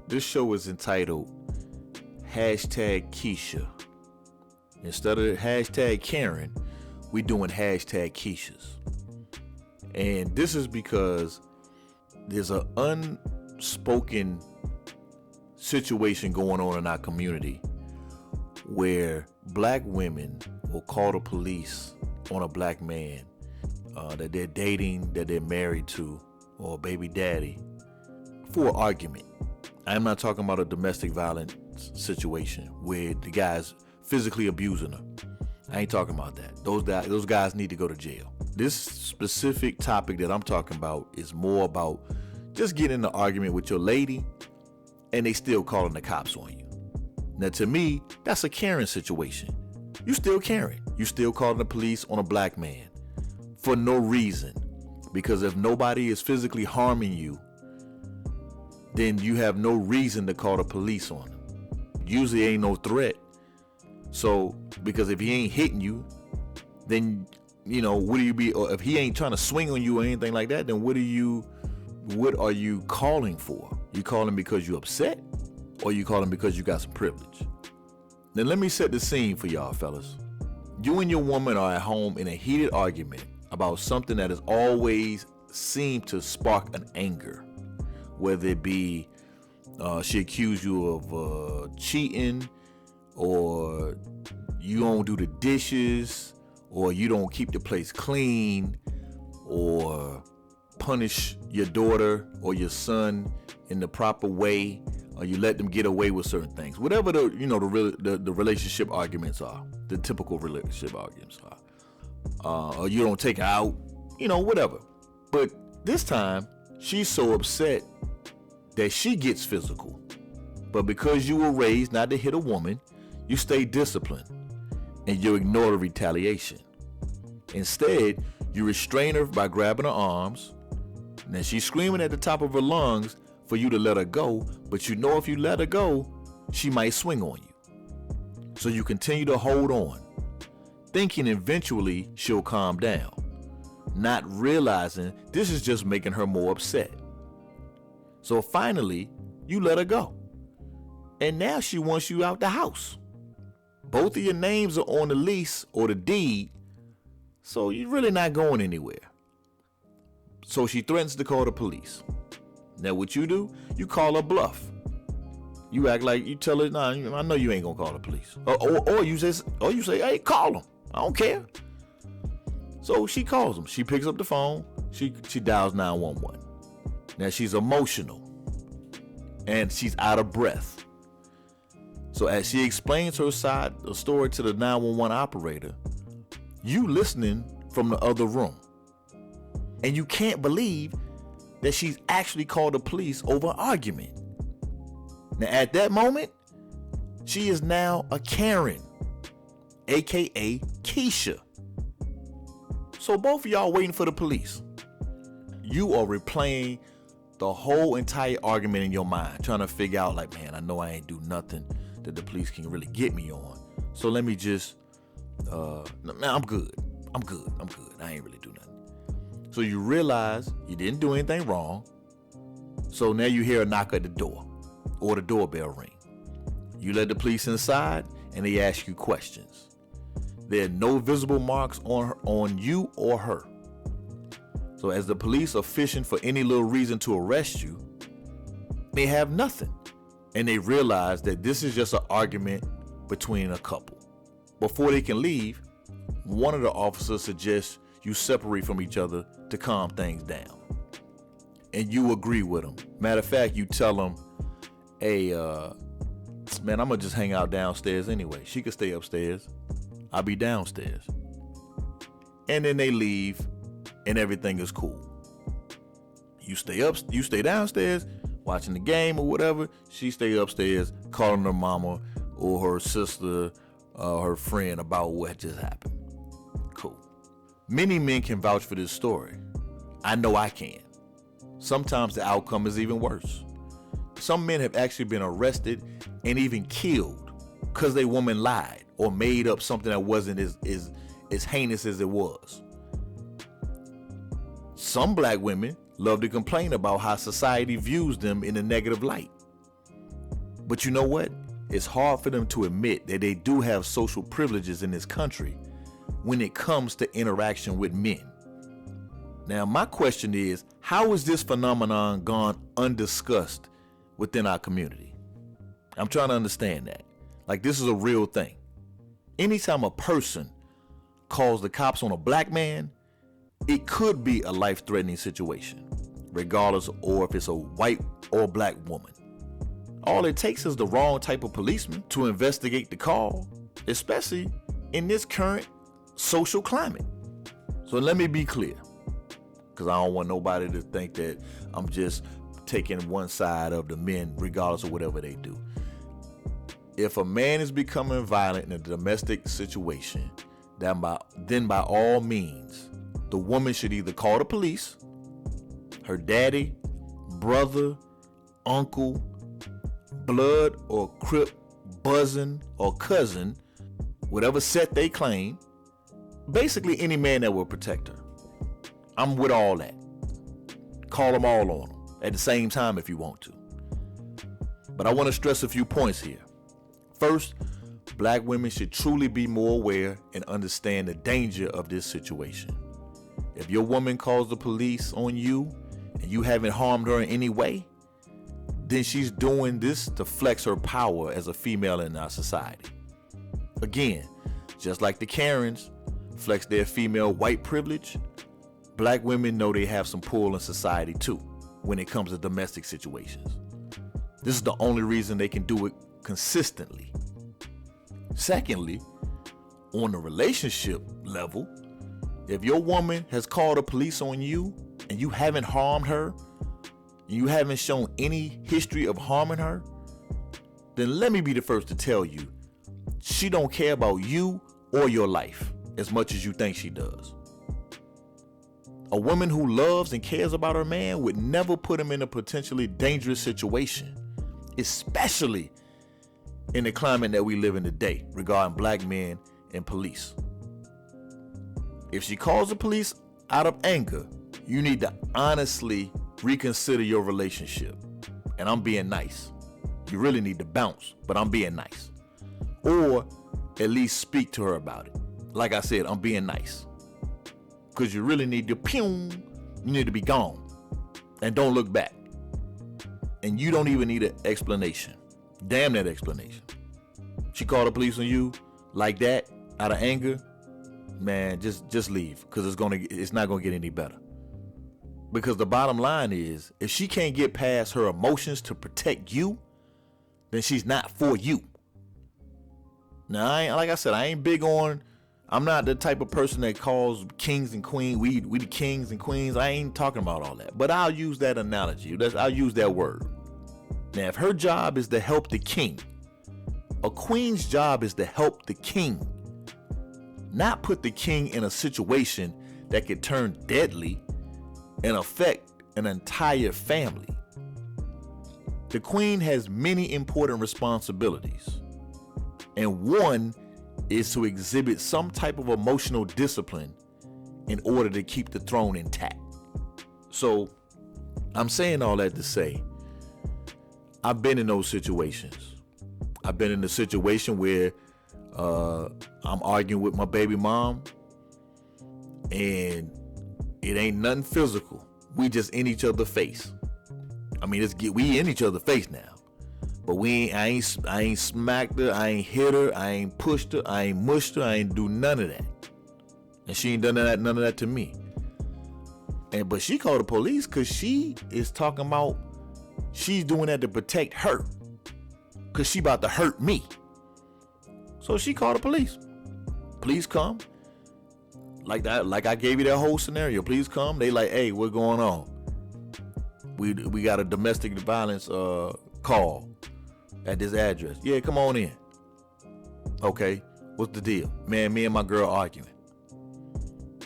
This show is entitled Hashtag Keisha. Instead of hashtag Karen, we doing hashtag Keisha's. And this is because there's an unspoken situation going on in our community where black women will call the police on a black man that they're dating, that they're married to, or a baby daddy for an argument. I'm not talking about a domestic violence situation where the guy's physically abusing her. I ain't talking about that. Those guys need to go to jail. This specific topic that I'm talking about is more about just getting in an argument with your lady and they still calling the cops on you. Now, to me, that's a Karen situation. You still Karen. You still calling the police on a black man for no reason. Because if nobody is physically harming you, then you have no reason to call the police on him. Usually ain't no threat. So, because if he ain't hitting you, then, what do you be, or if he ain't trying to swing on you or anything like that, then what are you calling for? You calling because you upset, or you calling because you got some privilege? Now let me set the scene for y'all fellas. You and your woman are at home in a heated argument about something that has always seemed to spark an anger. Whether it be she accused you of cheating, or you don't do the dishes, or you don't keep the place clean, or punish your daughter or your son in the proper way, or you let them get away with certain things. Whatever the relationship arguments are, the typical relationship arguments are, or you don't take her out, whatever. But this time she's so upset that she gets physical. But because you were raised not to hit a woman, you stay disciplined and you ignore the retaliation. Instead, you restrain her by grabbing her arms. Now she's screaming at the top of her lungs for you to let her go, but if you let her go, she might swing on you. So you continue to hold on, thinking eventually she'll calm down, not realizing this is just making her more upset. So finally, you let her go. And now she wants you out the house. Both of your names are on the lease or the deed, so you're really not going anywhere. So she threatens to call the police. Now what you do, you call her bluff. You act like you tell her, nah, I know you ain't gonna call the police. Or you say, hey, call them. I don't care. So she calls them. She picks up the phone. She dials 911. Now she's emotional and she's out of breath. So as she explains her side of the story to the 911 operator, you listening from the other room. And you can't believe that she's actually called the police over an argument. Now at that moment, she is now a Karen, aka Keisha. So both of y'all waiting for the police. You are replaying the whole entire argument in your mind, trying to figure out like, man, I know I ain't do nothing that the police can really get me on. So let me just, I'm good. I ain't really do nothing. So you realize you didn't do anything wrong. So now you hear a knock at the door or the doorbell ring. You let the police inside and they ask you questions. There are no visible marks on you or her. So as the police are fishing for any little reason to arrest you, they have nothing. And they realize that this is just an argument between a couple. Before they can leave, one of the officers suggests you separate from each other to calm things down. And you agree with them. Matter of fact, you tell them, hey, man, I'm gonna just hang out downstairs anyway. She could stay upstairs. I'll be downstairs. And then they leave and everything is cool. You stay downstairs watching the game or whatever. She stay upstairs calling her mama or her sister or her friend about what just happened. Cool. Many men can vouch for this story. I know I can. Sometimes the outcome is even worse. Some men have actually been arrested and even killed because their woman lied or made up something that wasn't as heinous as it was. Some black women love to complain about how society views them in a negative light. But you know what? It's hard for them to admit that they do have social privileges in this country when it comes to interaction with men. Now, my question is, how is this phenomenon gone undiscussed within our community? I'm trying to understand that. Like, this is a real thing. Anytime a person calls the cops on a black man, it could be a life-threatening situation, regardless or if it's a white or black woman. All it takes is the wrong type of policeman to investigate the call, especially in this current social climate. So let me be clear, because I don't want nobody to think that I'm just taking one side of the men regardless of whatever they do. If a man is becoming violent in a domestic situation, then by all means, the woman should either call the police, her daddy, brother, uncle, blood or crip, buzzin' or cousin, whatever set they claim, basically any man that will protect her. I'm with all that. Call them all on them at the same time if you want to. But I want to stress a few points here. First, black women should truly be more aware and understand the danger of this situation. If your woman calls the police on you and you haven't harmed her in any way, then she's doing this to flex her power as a female in our society. Again, just like the Karens flex their female white privilege, black women know they have some pull in society too when it comes to domestic situations. This is the only reason they can do it consistently. Secondly, on the relationship level, if your woman has called the police on you and you haven't harmed her, you haven't shown any history of harming her, then let me be the first to tell you, she don't care about you or your life as much as you think she does. A woman who loves and cares about her man would never put him in a potentially dangerous situation, especially in the climate that we live in today regarding black men and police. If she calls the police out of anger, you need to honestly reconsider your relationship. And I'm being nice. You really need to bounce, but I'm being nice. Or at least speak to her about it. Like I said, I'm being nice. Because you really need to you need to be gone. And don't look back. And you don't even need an explanation. Damn that explanation. She called the police on you like that, out of anger, man, just leave. Because it's not gonna get any better. Because the bottom line is, if she can't get past her emotions to protect you, then she's not for you. Now, I'm not the type of person that calls kings and queens, we the kings and queens. I ain't talking about all that. But I'll use that analogy. I'll use that word. Now, if her job is to help the king, a queen's job is to help the king, not put the king in a situation that could turn deadly and affect an entire family. The queen has many important responsibilities, and one is to exhibit some type of emotional discipline in order to keep the throne intact. So I'm saying all that to say, I've been in those situations. I've been in a situation where I'm arguing with my baby mom and it ain't nothing physical. We just in each other's face. I mean, we in each other's face now. But I ain't smacked her, I ain't hit her, I ain't pushed her, I ain't mushed her, I ain't do none of that. And she ain't done none of that to me. But she called the police because she is talking about she's doing that to protect her. Because she about to hurt me. So she called the police. Police come. Like I gave you that whole scenario. Please come. They like, hey, what's going on? We got a domestic violence call at this address. Yeah, come on in. Okay, what's the deal? Man, me and my girl arguing.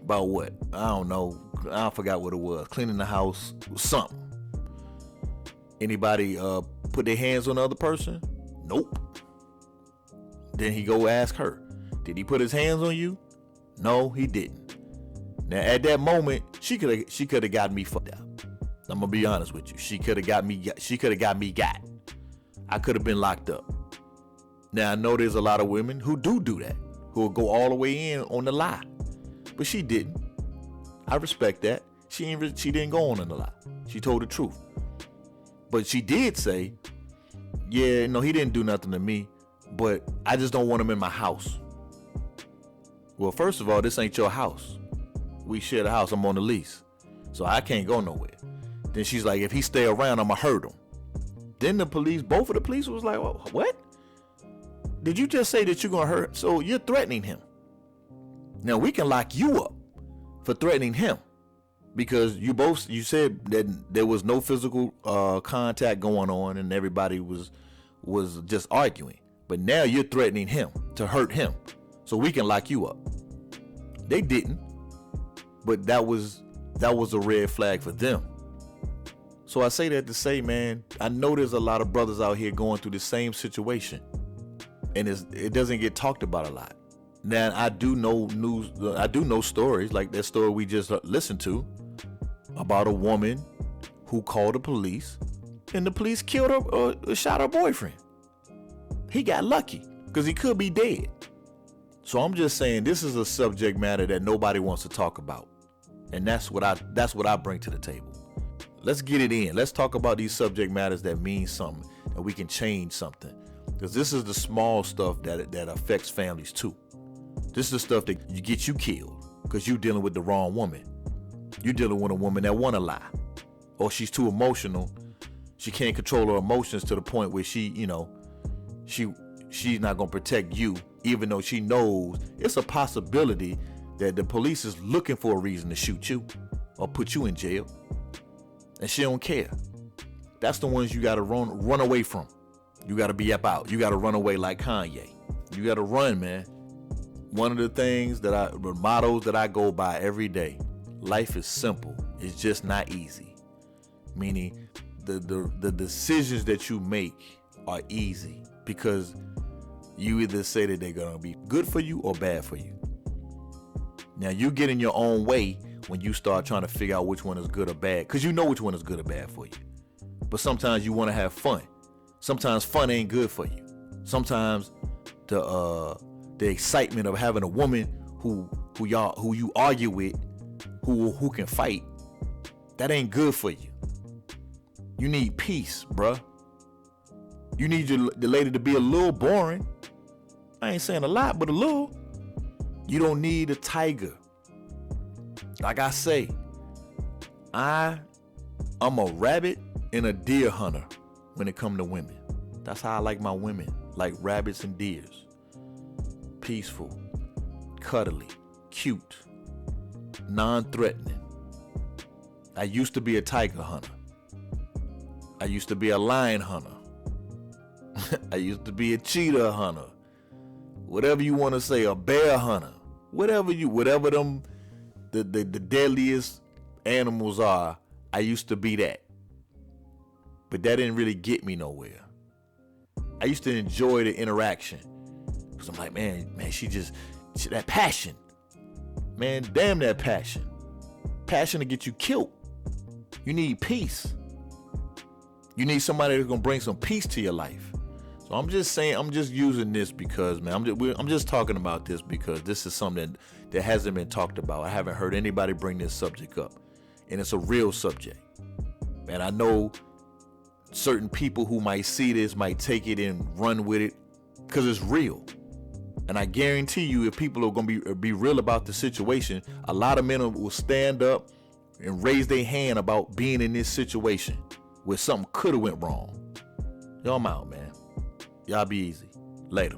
About what? I don't know. I forgot what it was. Cleaning the house, something. Anybody put their hands on the other person? Nope. Then he go ask her, did he put his hands on you? No, he didn't. Now at that moment, she could have got me fucked up. I'm gonna be honest with you. She could have got me got. I could have been locked up. Now I know there's a lot of women who do that, who will go all the way in on the lie, but she didn't. I respect that. She didn't go on the lie. She told the truth. But she did say, yeah, no, he didn't do nothing to me, but I just don't want him in my house. Well, first of all, this ain't your house. We share the house. I'm on the lease, so I can't go nowhere. Then she's like, if he stay around, I'ma hurt him. Then both of the police was like, well, what? Did you just say that you're gonna hurt? So you're threatening him. Now we can lock you up for threatening him because you said that there was no physical contact going on and everybody was just arguing. But now you're threatening him to hurt him. So we can lock you up. They didn't. But that was a red flag for them. So I say that to say, man, I know there's a lot of brothers out here going through the same situation. And it doesn't get talked about a lot. Now I do know stories like that story we just listened to about a woman who called the police and the police killed her or shot her boyfriend. He got lucky because he could be dead. So I'm just saying this is a subject matter that nobody wants to talk about. And that's what I bring to the table. Let's get it in. Let's talk about these subject matters that mean something, that we can change something. Because this is the small stuff that affects families too. This is the stuff that get you killed because you're dealing with the wrong woman. You're dealing with a woman that want to lie, or she's too emotional. She can't control her emotions to the point where she's not gonna protect you, even though she knows it's a possibility that the police is looking for a reason to shoot you or put you in jail, and she don't care. That's the ones you gotta run away from. You gotta be up out. You gotta run away like Kanye. You gotta run, man. One of the mottos that I go by every day: life is simple. It's just not easy. Meaning, the decisions that you make are easy because you either say that they're gonna be good for you or bad for you. Now you get in your own way when you start trying to figure out which one is good or bad, because you know which one is good or bad for you. But sometimes you want to have fun. Sometimes fun ain't good for you. Sometimes the excitement of having a woman who you argue with, who can fight, that ain't good for you. You need peace, bruh. You need the lady to be a little boring. I ain't saying a lot, but a little. You don't need a tiger. Like I say, I'm a rabbit and a deer hunter when it comes to women. That's how I like my women, like rabbits and deers. Peaceful, cuddly, cute, non-threatening. I used to be a tiger hunter. I used to be a lion hunter. I used to be a cheetah hunter. Whatever you want to say, a bear hunter. Whatever them the deadliest animals are, I used to be that. But that didn't really get me nowhere. I used to enjoy the interaction. Because I'm like, man, that passion. Man, damn that passion. Passion to get you killed. You need peace. You need somebody that's going to bring some peace to your life. So I'm just saying, I'm just using this because, man, I'm just talking about this because this is something that hasn't been talked about. I haven't heard anybody bring this subject up. And it's a real subject. And I know certain people who might see this might take it and run with it because it's real. And I guarantee you, if people are going to be real about the situation, a lot of men will stand up and raise their hand about being in this situation where something could have went wrong. Yo, I'm out, man. Y'all be easy. Later.